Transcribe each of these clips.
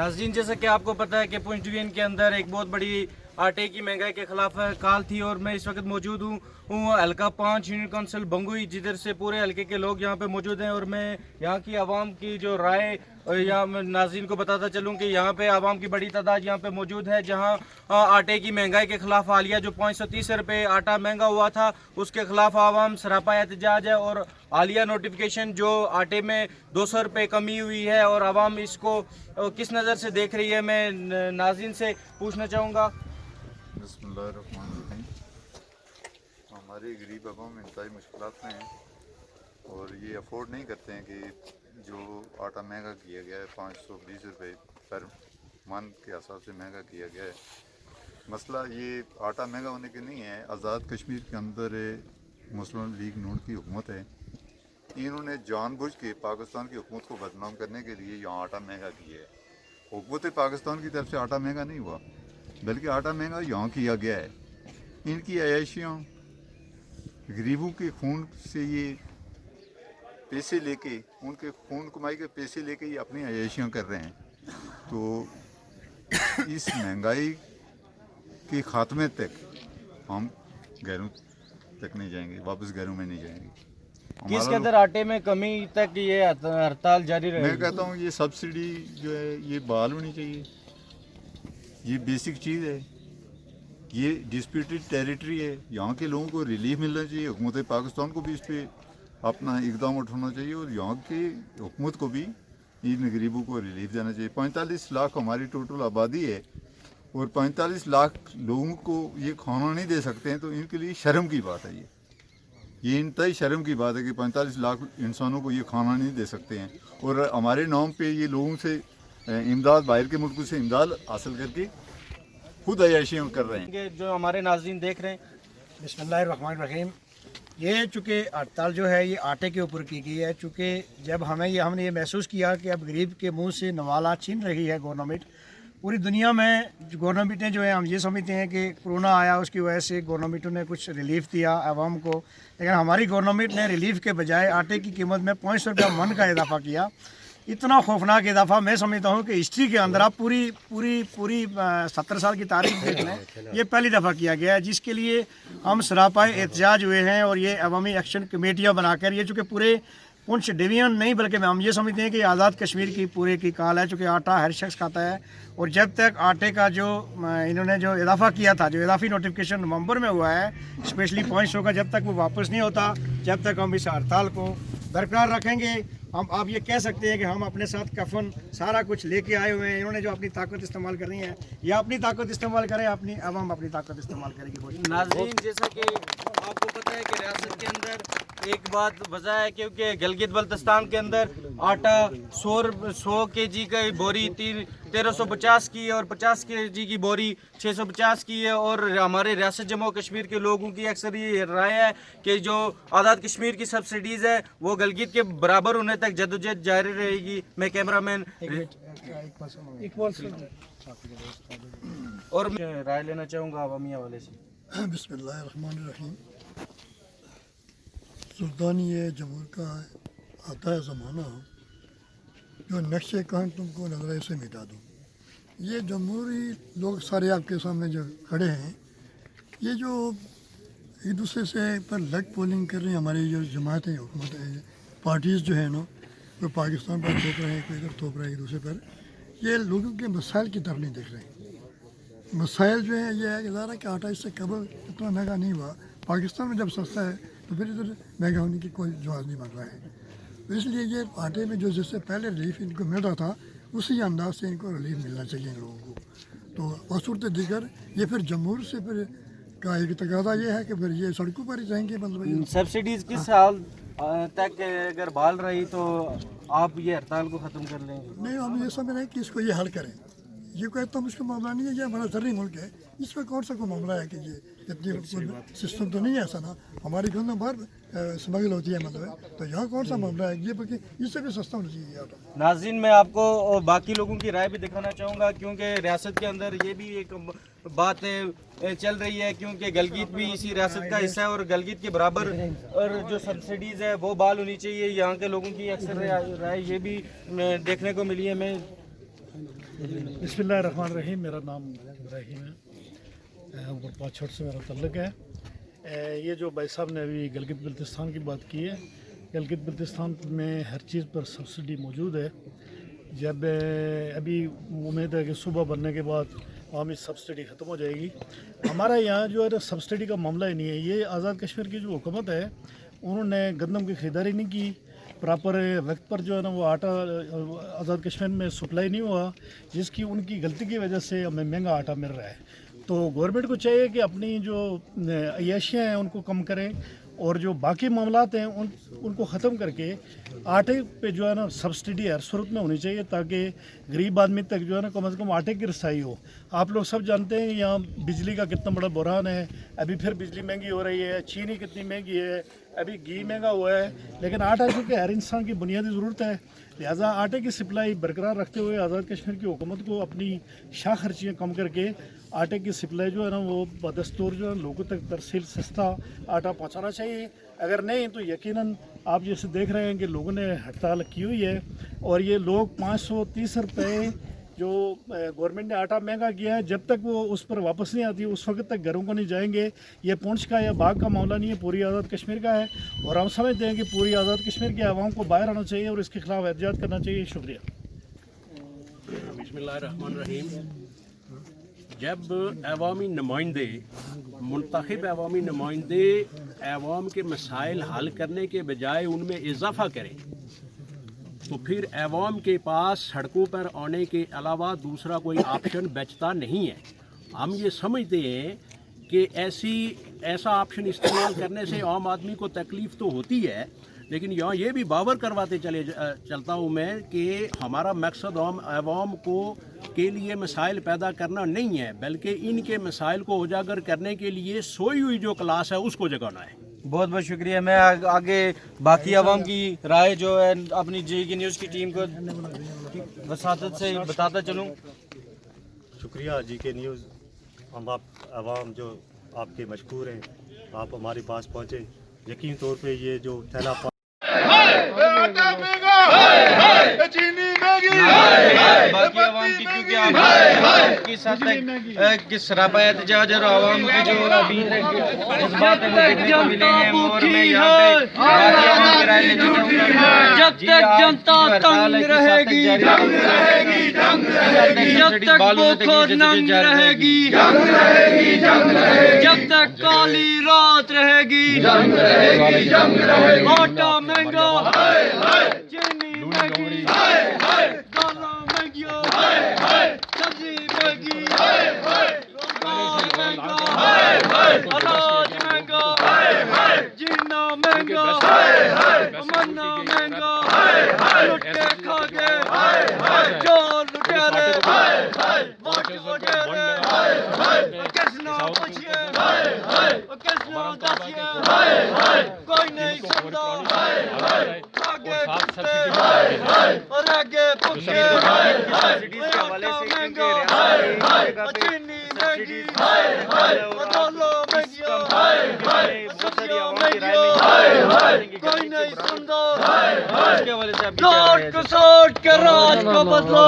नाज़रीन, जैसा कि आपको पता है कि पुंछ डिवीजन के अंदर एक बहुत बड़ी आटे की महंगाई के खिलाफ काल थी और मैं इस वक्त मौजूद हूँ हल्का 5 यूनियन काउंसिल बंगुई, जिधर से पूरे हल्के के लोग यहाँ पे मौजूद हैं। और मैं यहाँ की आवाम की जो राय यहाँ मैं नाज़रीन को बताता चलूँ कि यहाँ पे आवाम की बड़ी तादाद यहाँ पे मौजूद है, जहाँ आटे की महंगाई के खिलाफ हालिया जो 530 रुपये आटा महंगा हुआ था उसके खिलाफ आवाम सरापा एहतजाज है। और हालिया नोटिफिकेशन जो आटे में 200 रुपये कमी हुई है और आवाम इसको किस नज़र से देख रही है, मैं नाज़रीन से पूछना चाहूँगा। बिस्मिल्लाहिर्रहमानिर्रहीम। हमारे गरीब अवाम इंतहाई मुश्किलात में हैं और ये अफोर्ड नहीं करते हैं कि जो आटा महंगा किया गया है 520 रुपये पर मन के हिसाब से महंगा किया गया है। मसला ये आटा महंगा होने के नहीं है, आज़ाद कश्मीर के अंदर मुस्लिम लीग नून की हुकूमत है, इन्होंने जानबूझ के पाकिस्तान की हुकूमत को बदनाम करने के लिए यहाँ आटा महंगा किया है। हुकूमत पाकिस्तान की तरफ से आटा महंगा नहीं हुआ, बल्कि आटा महंगा यहाँ किया गया है। इनकी अयाशियाँ गरीबों के खून से ये पैसे लेके, उनके खून कमाई के पैसे लेके ये अपनी अयाशियाँ कर रहे हैं। तो इस महंगाई के खात्मे तक हम घरों तक नहीं जाएंगे, वापस घरों में नहीं जाएंगे। किस कदर आटे में कमी तक ये हड़ताल जारी रहेगी? मैं कहता हूँ ये सब्सिडी जो है ये बहाल होनी चाहिए। ये बेसिक चीज़ है, ये डिस्प्यूटेड टेरिटरी है, यहाँ के लोगों को रिलीफ मिलना चाहिए। हुकूमत पाकिस्तान को भी इस पर अपना इकदाम उठाना चाहिए और यहाँ की हुकूमत को भी इन गरीबों को रिलीफ देना चाहिए। 45 लाख हमारी टोटल आबादी है और 45 लाख लोगों को ये खाना नहीं दे सकते हैं, तो इनके लिए शर्म की बात है। ये इंतहाई शर्म की बात है कि 45 लाख इंसानों को ये खाना नहीं दे सकते हैं और हमारे नाम पे ये लोगों से इमदाद, बाहर के मुल्कों से इमदाद हासिल करके खुद अयाशियाँ कर रहे हैं। जो हमारे नाज़रीन देख रहे हैं, बिस्मिल्लाहिर्रहमानिर्रहीम। ये चूँकि हड़ताल जो है ये आटे के ऊपर की गई है, चूँकि जब हमने ये महसूस किया कि अब गरीब के मुंह से नवाला छीन रही है गवर्नमेंट। पूरी दुनिया में गवर्नमेंट ने जो है, हम ये समझते हैं कि कोरोना आया उसकी वजह से गवर्नमेंटों ने कुछ रिलीफ दिया आवाम को, लेकिन हमारी गवर्नमेंट ने रिलीफ के बजाय आटे की कीमत में 500 रुपया मन का इजाफा किया। इतना खौफनाक इजाफा मैं समझता हूँ कि हिस्ट्री के अंदर आप पूरी पूरी पूरी 70 साल की तारीख देख लें, ये पहली दफ़ा किया गया है, जिसके लिए हम सरापाए एहतजाज हुए हैं। और ये अवामी एक्शन कमेटियाँ बनाकर, ये चूँकि पूरे पुंछ डिवीजन नहीं बल्कि हम ये समझते हैं कि आज़ाद कश्मीर की पूरे की काल है, चूँकि आटा हर शख्स खाता है। और जब तक आटे का जो इन्होंने जो इजाफा किया था, जो इजाफी नोटिफिकेशन नवंबर में हुआ है स्पेशली 500 का, जब तक वो वापस नहीं होता, जब तक हम इस हड़ताल को बरकरार रखेंगे। हम आप ये कह सकते हैं कि हम अपने साथ कफन सारा कुछ लेके आए हुए हैं। इन्होंने जो अपनी ताकत इस्तेमाल करनी है या अपनी ताकत इस्तेमाल करें, अपनी आवाम अपनी ताकत इस्तेमाल करेगी। नाज़रीन, जैसा कि आपको पता है कि रियासत के अंदर एक बात वजह है, क्योंकि गिलगित बल्तिस्तान के अंदर आटा 100 kg का बोरी 1350 की और 50 kg की बोरी 650 की है। और हमारे रियासत जम्मू कश्मीर के लोगों की अक्सर ये राय है कि जो आज़ाद कश्मीर की सब्सिडीज़ है वो गिलगित के बराबर होने तक जदोजहद जारी रहेगी। मैं कैमरामैन और राय लेना चाहूँगा अवामी हवाले से। बिस्मिल्लाहिर्रहमानिर्रहीम। सुल्तानी जमहूर का आता है ज़माना, जो नक्शे कान तुमको नजर से मिटा दूँ। ये जमहूरी लोग सारे आपके सामने जो खड़े हैं, ये जो एक दूसरे से पर लग पोलिंग कर रहे हैं, हमारी जो जमातें हुकूमत पार्टीज़ जो है ना, कोई पाकिस्तान पर थोप रहे हैं, कोई इधर थोप रहे हैं एक दूसरे पर। ये लोगों के मसाइल की तरफ नहीं देख रहे हैं। मसाइल जो है ये है कि ज़रा कि आटा इससे कबल इतना महंगा नहीं हुआ, पाकिस्तान में जब सस्ता है तो फिर इधर महंगा होने की कोई जवाब नहीं बन रहा है। तो इसलिए ये आटे में जो जिससे पहले रिलीफ इनको मिल रहा था, उसी अंदाज से इनको रिलीफ मिलना चाहिए इन लोगों को। तो बसूरत दिगर ये फिर जमहूर से फिर का एक तकाजा ये है कि फिर ये सड़कों पर ही जाएंगे। मतलब सब्सिडीज़ किस साल तक अगर बहाल रही तो आप ये हड़ताल को ख़त्म कर लेंगे? नहीं, हम ये समझ रहे हैं कि इसको ये हल करें। ये कोई इतना मुश्किल मामला नहीं है, ये हमारा ज़रूरी मुल्क है, इसमें कौन सा कोई मामला है कि ये इतनी सिस्टम तो नहीं है ऐसा ना। हमारी गंदम बार स्मगल होती है, मतलब तो यहाँ कौन सा मामला है ये, बल्कि इससे भी सस्ता होना चाहिए आटा। नाज़रीन, मैं आपको बाकी लोगों की राय भी दिखाना चाहूँगा, क्योंकि रियासत के अंदर ये भी एक बात चल रही है, क्योंकि गिलगित भी इसी रियासत का हिस्सा है और गिलगित के बराबर और जो सब्सिडीज़ है वो बहाल होनी चाहिए। यहाँ के लोगों की अक्सर राय ये भी देखने को मिली है। मैं बिस्मिल्लाहिर्रहमानिर्रहीम। मेरा नाम इब्राहिम है, ऊपर पाछड़ से मेरा तल्लुक़ है। ये जो भाई साहब ने अभी गिलगित बल्तिस्तान की बात की है, गिलगित बल्तिस्तान में हर चीज़ पर सब्सिडी मौजूद है। जब अभी उम्मीद है कि सुबह बनने के बाद वहाँ में सब्सिडी ख़त्म हो जाएगी। हमारा यहाँ जो है ना सब्सिडी का मामला ही नहीं है। ये आज़ाद कश्मीर की जो हुकूमत है उन्होंने गंदम की ख़रीदारी नहीं की, प्रॉपर वक्त पर जो है ना वो आटा आज़ाद कश्मीर में सप्लाई नहीं हुआ, जिसकी उनकी गलती की वजह से हमें महंगा आटा मिल रहा है। तो गवर्नमेंट को चाहिए कि अपनी जो अय्याशियाँ हैं उनको कम करें और जो बाकी मामलात हैं उनको ख़त्म करके आटे पे जो है ना सब्सिडी हर सूरत में होनी चाहिए, ताकि गरीब आदमी तक जो है ना कम से कम आटे की रसाई हो। आप लोग सब जानते हैं यहाँ बिजली का कितना बड़ा बुरहान है, अभी फिर बिजली महंगी हो रही है, चीनी कितनी महंगी है, अभी घी महंगा हुआ है, लेकिन आटा चूँकि हर इंसान की बुनियादी ज़रूरत है, लिहाजा आटे की सप्लाई बरकरार रखते हुए आज़ाद कश्मीर की हुकूमत को अपनी शाह खर्चियाँ कम करके आटे की सप्लाई जो है ना वो बदस्तूर जो है लोगों तक तरसील सस्ता आटा पहुंचाना चाहिए। अगर नहीं तो यकीनन आप जैसे देख रहे हैं कि लोगों ने हड़ताल की हुई है और ये लोग 530 रुपये जो गवर्नमेंट ने आटा महंगा किया है, जब तक वो उस पर वापस नहीं आती उस वक्त तक घरों को नहीं जाएंगे। ये पुंछ का या बाग का मामला नहीं है, पूरी आज़ाद कश्मीर का है और हम समझते हैं कि पूरी आज़ाद कश्मीर के अवाम को बाहर आना चाहिए और इसके खिलाफ एहतजाज करना चाहिए। शुक्रिया। बिस्मिल्लाहिर्रहमानिर्रहीम। जब अवामी नुमाइंदे मुंतखब अवामी नुमाइंदे अवाम के मसाइल हल करने के बजाय उनमें इजाफा करें तो फिर अवाम के पास सड़कों पर आने के अलावा दूसरा कोई ऑप्शन बचता नहीं है। हम ये समझते हैं कि ऐसा ऑप्शन इस्तेमाल करने से आम आदमी को तकलीफ़ तो होती है, लेकिन यहाँ ये भी बावर करवाते चलता हूँ मैं कि हमारा मकसद अवाम को के लिए मसाइल पैदा करना नहीं है, बल्कि इनके मसाइल को उजागर करने के लिए सोई हुई जो क्लास है उसको जगाना है। बहुत बहुत शुक्रिया। मैं आगे बाकी आवाम की राय जो है अपनी जी न्यूज़ की टीम को वसातत से बताता चलूँ। शुक्रिया जी के न्यूज़। हम आप आवाम जो आपके मशकूर हैं, आप हमारे पास पहुँचे। यकीन तौर पे ये जो थैला बाकी आवाम की, क्योंकि आप किस हद तक किस सरापा एहतजाज और आवाम की जो अभी जज्बात है वो देखने को मिले हैं और मैं यहाँ पे बाकी आवाम की राय लेने जाऊँगा। जब तक जनता तंग रहेगी, जब तक भूख नंग रहेगी, जब तक काली रात रहेगी, आटा महंगा, चीनी महंगी, दालें महंगियाँ, सब्जी महंगी, रोजगार महंगा, अनाज महंगा, जीना महंगा, मरना महंगा, लुटे खा गए जो लुटेरे, वोट वोटेरे, किसना पूछिए, किसना दसिए, कोई नहीं सुनता, आगे कुत्ते और आगे पुखे, आटा महंगा, चीनी महंगी, दालें महंगियाँ, सब्जियाँ महंगियाँ, कोई नहीं सुनता। लौट कसौट के राज को बदलो,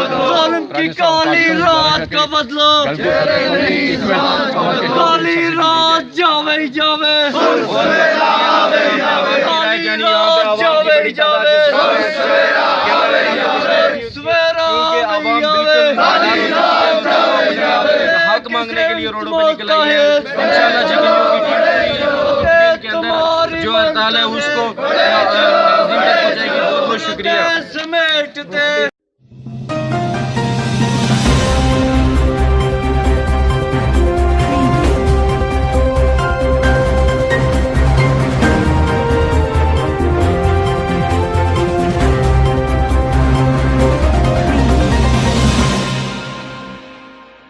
ज़ालिम की काली रात को बदलो, काली रात जावे ही जावे, काली रात जावे ही जावे, सवेरा नहीं आवे, हक मांगने के लिए रोडों पे निकल आई है। इंशाल्लाह जी के अंदर जो हड़ताल है उसको बहुत बहुत शुक्रिया। समेटते